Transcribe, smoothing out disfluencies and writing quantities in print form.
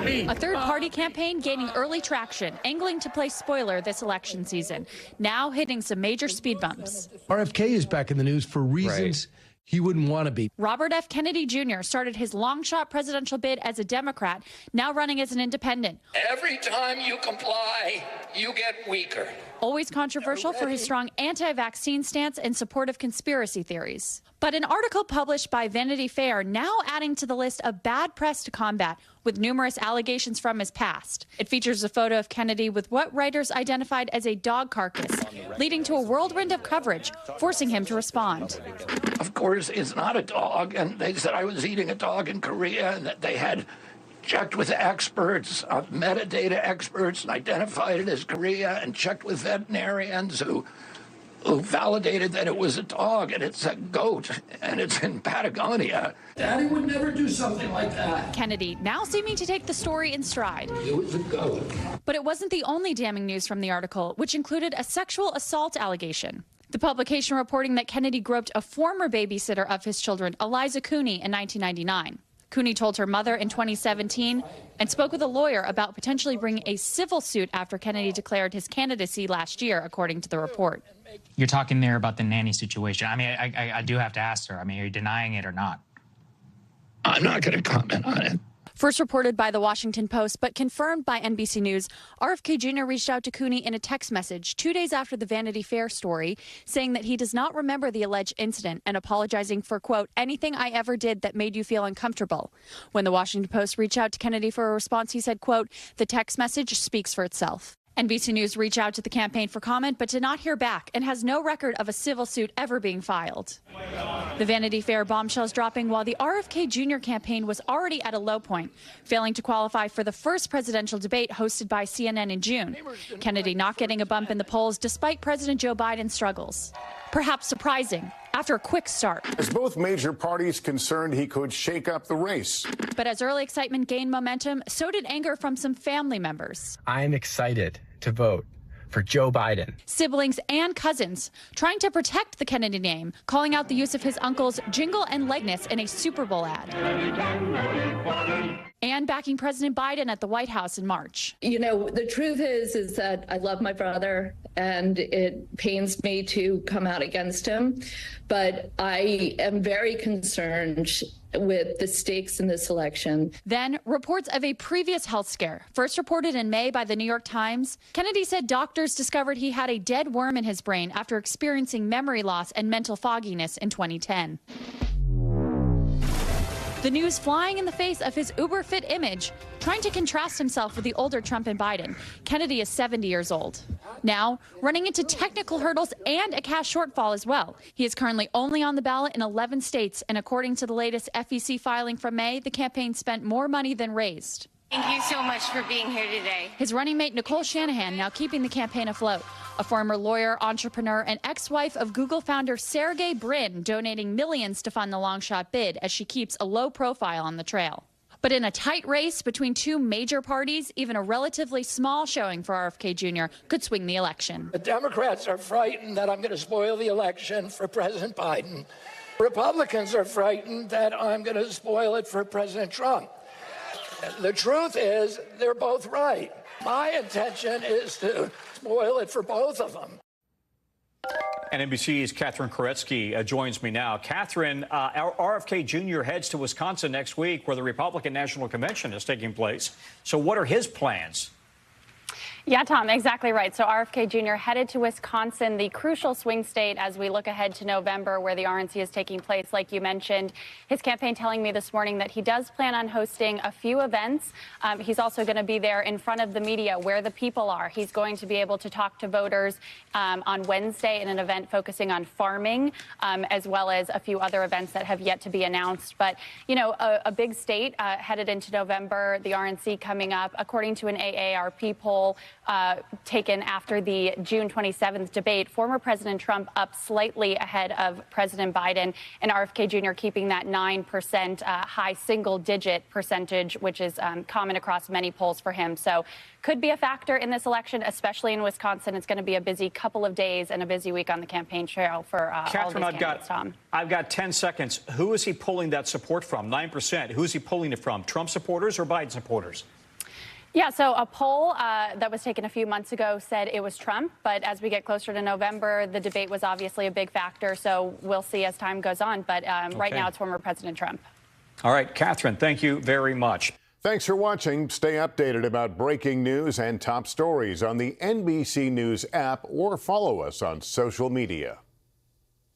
A third-party campaign gaining early traction, angling to play spoiler this election season, now hitting some major speed bumps. RFK is back in the news for reasons he wouldn't want to be. Robert F. Kennedy Jr. started his long-shot presidential bid as a Democrat, now running as an independent. Every time you comply, you get weaker. Always controversial for his strong anti-vaccine stance and support of conspiracy theories. But an article published by Vanity Fair now adding to the list of bad press to combat, with numerous allegations from his past. It features a photo of Kennedy with what writers identified as a dog carcass, leading to a whirlwind of coverage, forcing him to respond. Of course, it's not a dog, and they said I was eating a dog in Korea, and that they had checked with experts, metadata experts, and identified it as Korea, and checked with veterinarians who validated that it was a dog, and it's a goat, and it's in Patagonia. Daddy would never do something like that. Kennedy now seeming to take the story in stride. It was a goat. But it wasn't the only damning news from the article, which included a sexual assault allegation. The publication reporting that Kennedy groped a former babysitter of his children, Eliza Cooney, in 1999. Cooney told her mother in 2017 and spoke with a lawyer about potentially bringing a civil suit after Kennedy declared his candidacy last year, according to the report. You're talking there about the nanny situation. I mean, I do have to ask her. I mean, are you denying it or not? I'm not going to comment on it. First reported by the Washington Post, but confirmed by NBC News, RFK Jr. reached out to Cooney in a text message 2 days after the Vanity Fair story, saying that he does not remember the alleged incident and apologizing for, quote, anything I ever did that made you feel uncomfortable. When the Washington Post reached out to Kennedy for a response, he said, quote, the text message speaks for itself. NBC News reached out to the campaign for comment, but did not hear back and has no record of a civil suit ever being filed. The Vanity Fair bombshells dropping while the RFK Jr. campaign was already at a low point, failing to qualify for the first presidential debate hosted by CNN in June. Kennedy not getting a bump in the polls despite President Joe Biden's struggles. Perhaps surprising after a quick start. As both major parties concerned he could shake up the race. But as early excitement gained momentum, so did anger from some family members. I'm excited to vote for Joe Biden. Siblings and cousins trying to protect the Kennedy name, calling out the use of his uncle's jingle and likeness in a Super Bowl ad. And backing President Biden at the White House in March. You know, the truth is that I love my brother, and it pains me to come out against him. But I am very concerned with the stakes in this election. Then reports of a previous health scare, first reported in May by the New York Times. Kennedy said doctors discovered he had a dead worm in his brain after experiencing memory loss and mental fogginess in 2010. The news flying in the face of his uber-fit image, trying to contrast himself with the older Trump and Biden. Kennedy is 70 years old. Now, running into technical hurdles and a cash shortfall as well. He is currently only on the ballot in 11 states, and according to the latest FEC filing from May, the campaign spent more money than raised. Thank you so much for being here today. His running mate, Nicole Shanahan, now keeping the campaign afloat. A former lawyer, entrepreneur, and ex-wife of Google founder Sergey Brin donating millions to fund the long-shot bid as she keeps a low profile on the trail. But in a tight race between two major parties, even a relatively small showing for RFK Jr. could swing the election. The Democrats are frightened that I'm going to spoil the election for President Biden. Republicans are frightened that I'm going to spoil it for President Trump. The truth is, they're both right. My intention is to spoil it for both of them. And NBC's Catherine Koretsky joins me now. Catherine, RFK Jr. heads to Wisconsin next week, where the Republican National Convention is taking place. So what are his plans? Yeah, Tom, exactly right. So RFK Jr. headed to Wisconsin, the crucial swing state as we look ahead to November, where the RNC is taking place, like you mentioned. His campaign telling me this morning that he does plan on hosting a few events. He's also going to be there in front of the media, where the people are. He's going to be able to talk to voters on Wednesday in an event focusing on farming, as well as a few other events that have yet to be announced. But, you know, a big state headed into November, the RNC coming up, according to an AARP poll, taken after the June 27th debate, former President Trump up slightly ahead of President Biden, and RFK Jr. keeping that 9% high single-digit percentage, which is common across many polls for him. So could be a factor in this election, especially in Wisconsin. It's going to be a busy couple of days and a busy week on the campaign trail for Catherine, all of these candidates, Tom. I've got 10 seconds. Who is he pulling that support from? 9%. Who is he pulling it from? Trump supporters or Biden supporters? Yeah, so a poll that was taken a few months ago said it was Trump, but as we get closer to November, the debate was obviously a big factor, so we'll see as time goes on. But right now, it's former President Trump. All right, Catherine, thank you very much. Thanks for watching. Stay updated about breaking news and top stories on the NBC News app or follow us on social media.